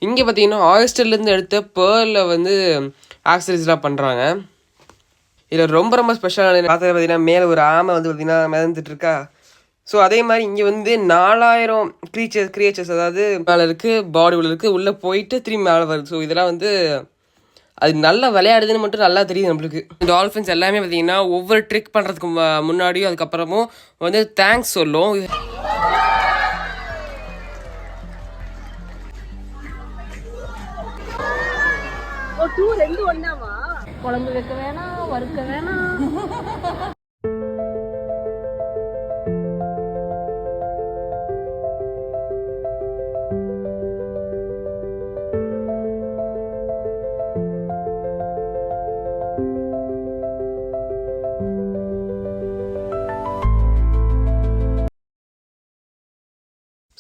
இங்கே பார்த்தீங்கன்னா ஆயிஸ்டர்லேருந்து எடுத்த பேர்லில் வந்து ஆக்சரிஸ்லாம் பண்ணுறாங்க. இதில் ரொம்ப ரொம்ப ஸ்பெஷலான பார்த்தீங்கன்னா மேலே ஒரு ஆமை வந்து பார்த்திங்கன்னா மிதந்துட்டு இருக்கா. ஸோ அதே மாதிரி இங்கே வந்து 4000 கிரியேச்சர்ஸ் அதாவது மேலே இருக்குது, பாடி உள்ள இருக்குது, உள்ளே போயிட்டு திரும்பி மேலே வருது. ஸோ இதெல்லாம் வந்து அது நல்லா விளையாடுதுன்னு மட்டும் நல்லா தெரியுது நம்மளுக்கு. டால்ஃபின்ஸ் எல்லாமே பார்த்தீங்கன்னா ஒவ்வொரு ட்ரிக் பண்ணுறதுக்கு முன்னாடியும் அதுக்கப்புறமும் வந்து தேங்க்ஸ் சொல்லும். குழம்பு வைக்க வேணாம், வறுக்க வேணாம்.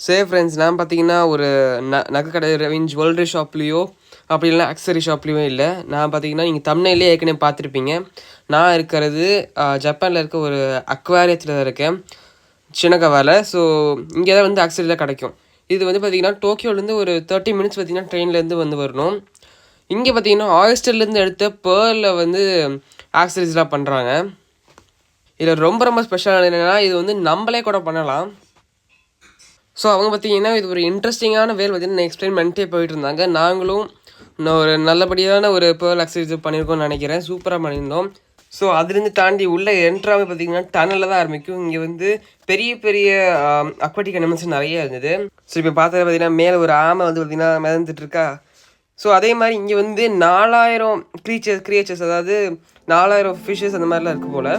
சரி ஃப்ரெண்ட்ஸ், நான் பார்த்தீங்கன்னா ஒரு நகைக்கடை ஜுவல்லரி ஷாப்லேயோ அப்படி இல்லைனா அக்சரி ஷாப்லேயும் இல்லை. நான் பார்த்தீங்கன்னா நீங்கள் தம்ப்நெயிலே ஏற்கனவே பார்த்துருப்பீங்க. நான் இருக்கிறது ஜப்பானில் இருக்க ஒரு அக்வாரியத்தில் தான் இருக்கேன், சினகவாவில். ஸோ இங்கே தான் வந்து அக்சரியில் கிடைக்கும். இது வந்து பார்த்திங்கன்னா டோக்கியோலேருந்து ஒரு 30 மினிட்ஸ் பார்த்திங்கன்னா ட்ரெயின்லேருந்து வந்து வரணும். இங்கே பார்த்திங்கன்னா ஆயிஸ்டர்லேருந்து எடுத்த பேர்லில் வந்து ஆக்சரிஸ்லாம் பண்ணுறாங்க. இதில் ரொம்ப ரொம்ப ஸ்பெஷலான என்னென்னா இது வந்து நம்மளே கூட பண்ணலாம். ஸோ அவங்க பார்த்திங்கன்னா இது ஒரு இன்ட்ரெஸ்டிங்கான வேல் பார்த்திங்கன்னா எக்ஸ்பிளைன் பண்ணிட்டே போயிட்டு இருந்தாங்க. நாங்களும் ஒரு நல்லபடியான ஒரு பேர்ல் ஆக்சரிஸ் பண்ணியிருக்கோம்னு நினைக்கிறேன். சூப்பராக பண்ணியிருந்தோம். ஸோ அதுலேருந்து தாண்டி உள்ளே என்ட்ராவே பார்த்திங்கன்னா டனலில் தான் ஆரம்பிக்கும். இங்கே வந்து பெரிய பெரிய அக்வாட்டிக் அனிமல்ஸ் நிறைய இருந்தது. ஸோ இப்போ பார்த்தது பார்த்திங்கன்னா மேலே ஒரு ஆமை வந்து பார்த்திங்கன்னா மிதந்துட்டு இருக்கா. ஸோ அதே மாதிரி இங்கே வந்து 4000 கிரியேச்சர்ஸ் அதாவது 4000 ஃபிஷ்ஷஸ் அந்த மாதிரிலாம் இருக்குது போல்.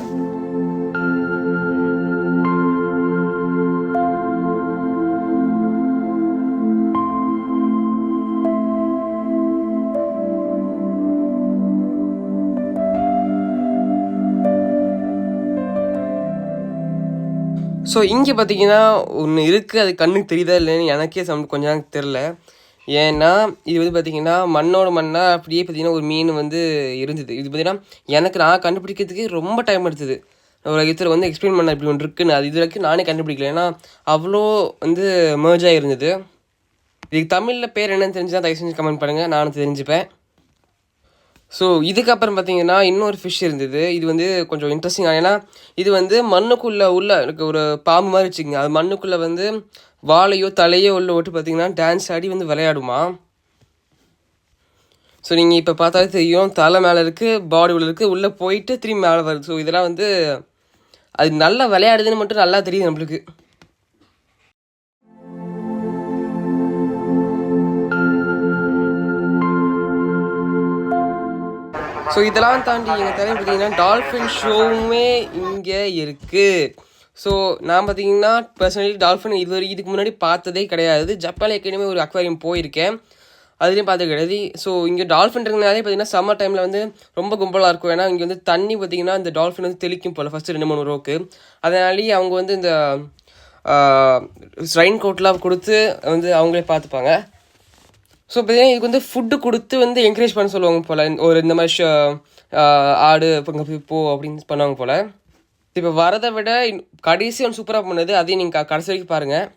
ஸோ இங்கே பார்த்தீங்கன்னா ஒன்று இருக்குது, அது கண்ணுக்கு தெரியுதா இல்லைன்னு எனக்கே கொஞ்சம் நேரம் தெரில. ஏன்னா இது வந்து பார்த்திங்கன்னா மண்ணோட மண்ணாக அப்படியே பார்த்திங்கன்னா ஒரு மீன் வந்து இருந்தது. இது பார்த்திங்கன்னா எனக்கு நான் கண்டுபிடிக்கிறதுக்கு ரொம்ப டைம் எடுத்தது. ஒரு இதில் வந்து எக்ஸ்பிளைன் பண்ண இப்படி ஒன்று இருக்குன்னு அது இது வரைக்கும் நானே கண்டுபிடிக்கல. ஏன்னா அவ்வளோ வந்து மேர்ஜாக இருந்தது. இதுக்கு தமிழில் பேர் என்னன்னு தெரிஞ்சுதான் தயவு செஞ்சு கமெண்ட் பண்ணுங்கள், நானும் தெரிஞ்சுப்பேன். ஸோ இதுக்கப்புறம் பார்த்தீங்கன்னா இன்னொரு ஃபிஷ் இருந்தது. இது வந்து கொஞ்சம் இன்ட்ரெஸ்டிங்காக, ஏன்னா இது வந்து மண்ணுக்குள்ளே இருக்க ஒரு பாம்பு மாதிரி வச்சுக்கோங்க. அது மண்ணுக்குள்ளே வந்து வாழையோ தலையோ உள்ள ஓட்டு பார்த்தீங்கன்னா டான்ஸ் ஆடி வந்து விளையாடுமா. ஸோ நீங்கள் இப்போ பார்த்தாலே தெரியும், தலை மேலே இருக்குது, பாடி உள்ள இருக்குது, உள்ளே போயிட்டு திரும்பி மேலே வருது. ஸோ இதெல்லாம் வந்து அது நல்லா விளையாடுதுன்னு மட்டும் நல்லா தெரியுது நம்மளுக்கு. ஸோ இதெல்லாம் தாண்டி எங்கள் தலைவர் பார்த்தீங்கன்னா டால்ஃபின் ஷோவுமே இங்கே இருக்குது. ஸோ நான் பார்த்தீங்கன்னா பர்சனலி டால்ஃபின் இதுக்கு முன்னாடி பார்த்ததே கிடையாது. ஜப்பான் ஏற்கனவே ஒரு அக்வாரியம் போயிருக்கேன், அதுலேயும் பார்த்து கிடையாது. ஸோ இங்கே டால்ஃபின் இருக்கிறதுனாலே பார்த்தீங்கன்னா சம்மர் டைமில் வந்து ரொம்ப கும்பலாக இருக்கும். ஏன்னா இங்கே வந்து தண்ணி பார்த்திங்கன்னா இந்த டால்ஃபின் வந்து தெளிக்கும் போல் ஃபஸ்ட்டு 2-3 ரோக்கு. அதனாலேயே அவங்க வந்து இந்த ரெயின் கோட்லாம் கொடுத்து வந்து அவங்களே பார்த்துப்பாங்க. ஸோ பார்த்தீங்கன்னா இதுக்கு வந்து ஃபுட்டு கொடுத்து வந்து என்கரேஜ் பண்ண சொல்லுவாங்க போல். ஒரு இந்த மாதிரி ஆடு இப்போ போ அப்படின்னு பண்ணுவாங்க போல். இப்போ வரதை விட கடைசி ஒன்று சூப்பராக பண்ணுது, அதையும் நீங்கள் கடைசி வரைக்கும் பாருங்கள்.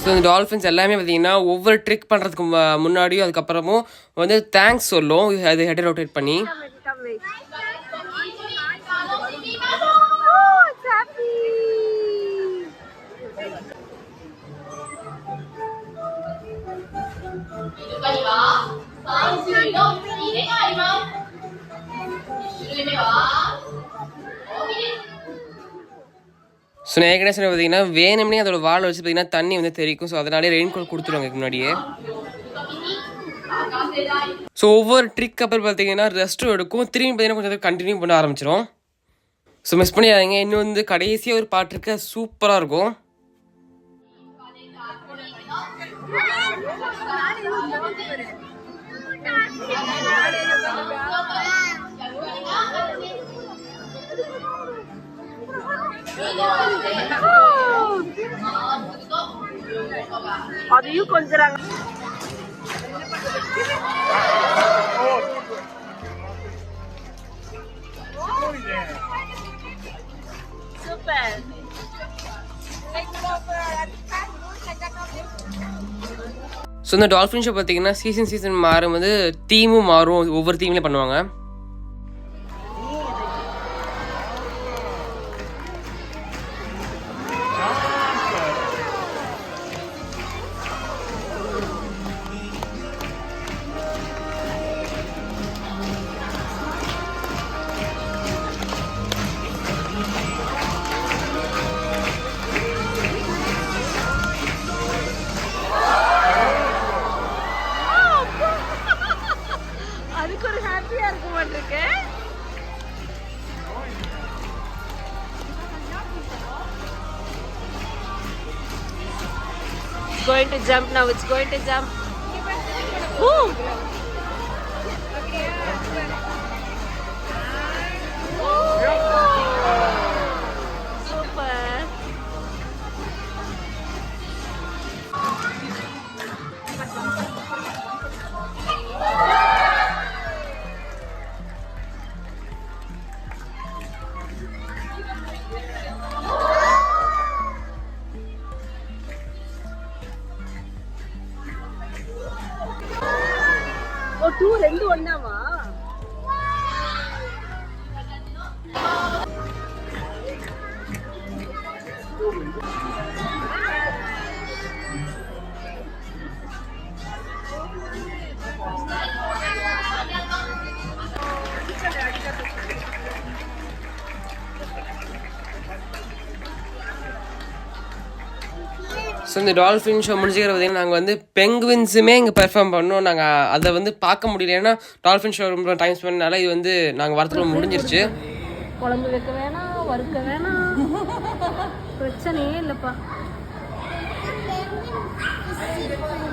ஸோ இந்த டால்ஃபின்ஸ் எல்லாமே பார்த்தீங்கன்னா ஒவ்வொரு ட்ரிக் பண்ணுறதுக்கு முன்னாடியும் அதுக்கப்புறமும் வந்து தேங்க்ஸ் சொல்லும். அது ஹெட் ரொட்டேட் பண்ணி ஸோ நான் ஏற்கனவே சொன்ன பார்த்தீங்கன்னா வேணும்னே அதோட வாழை வச்சு பார்த்தீங்கன்னா தண்ணி வந்து தெரிக்கும். ஸோ அதனாலே ரெயின் கோட் கொடுத்துருவாங்க இதுக்கு முன்னாடியே. ஸோ ஒவ்வொரு ட்ரிக் அப்புறம் பார்த்தீங்கன்னா ரெஸ்ட்டும் எடுக்கும், திரும்பி பார்த்தீங்கன்னா கொஞ்சம் கண்டினியூ பண்ண ஆரம்பிச்சிடும். ஸோ மிஸ் பண்ணிடாதீங்க. இன்னும் வந்து கடைசியாக ஒரு பாட்டு இருக்க சூப்பராக இருக்கும். அதையும் கொஞ்சம் சூப்பர். ஸோ இந்த டால்ஃபின் ஷோ பார்த்தீங்கன்னா சீசன் மாறும்போது தீமும் மாறும், ஒவ்வொரு தீம்லேயும் பண்ணுவாங்க. அதுக்கு ஒரு ஹாப்பியா இருக்க மாட்டிருக்கு. Going to jump now. It's going to jump. Woo! Super. ஓ 2 2 ஒண்ணாவா? ஸோ இந்த டால்ஃபின் ஷோ முடிஞ்சுக்கிற பார்த்தீங்கன்னா நாங்கள் வந்து பெங்குவின்ஸுமே இங்கே பெர்ஃபார்ம் பண்ணோம். நாங்கள் அதை வந்து பார்க்க முடியல, ஏன்னா டால்ஃபின் ஷோ ரொம்ப டைம் ஸ்பெண்ட்னால இது வந்து நாங்கள் வரத்துக்குள்ள முடிஞ்சிருச்சு. குழம்பு வைக்க வேணாம், வறுக்க வேணாம், பிரச்சனையே இல்லைப்பா.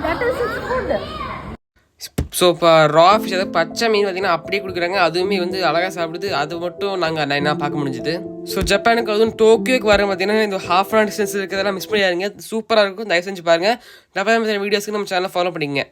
That is its food. So இப்போ ரா ஃபிஷ், அதாவது பச்சை மீன் பார்த்தீங்கன்னா அப்படியே கொடுக்குறாங்க, அதுவுமே வந்து அழகாக சாப்பிடுது. அது மட்டும் நாங்கள் என்ன பார்க்க முடிஞ்சுது. ஸோ ஜப்பானுக்கு அதுவும் டோக்கியோக்கு வர பார்த்தீங்கன்னா இந்த ஹாஃப் அன் டிஸ்டன்ஸ் இருக்கிறதெல்லாம் மிஸ் பண்ணியாருங்க. சூப்பராக இருக்கும், தயவு செஞ்சு பாருங்கள். டப்பா வீடியோஸ்க்கு நம்ம சேனலை ஃபாலோ பண்ணிக்கங்க.